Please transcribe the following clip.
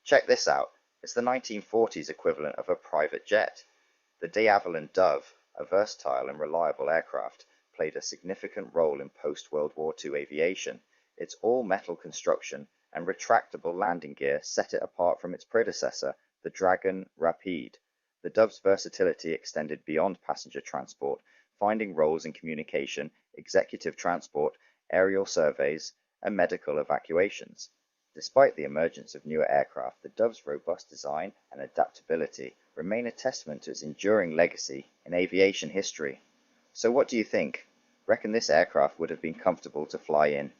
Check this out. It's the 1940s equivalent of a private jet. The Havilland Dove, a versatile and reliable aircraft, played a significant role in post-World War II aviation. Its all-metal construction and retractable landing gear set it apart from its predecessor, the Dragon Rapide. The Dove's versatility extended beyond passenger transport, finding roles in communication, executive transport, aerial surveys, and medical evacuations. Despite the emergence of newer aircraft, the Dove's robust design and adaptability remain a testament to its enduring legacy in aviation history. So what do you think? Reckon this aircraft would have been comfortable to fly in?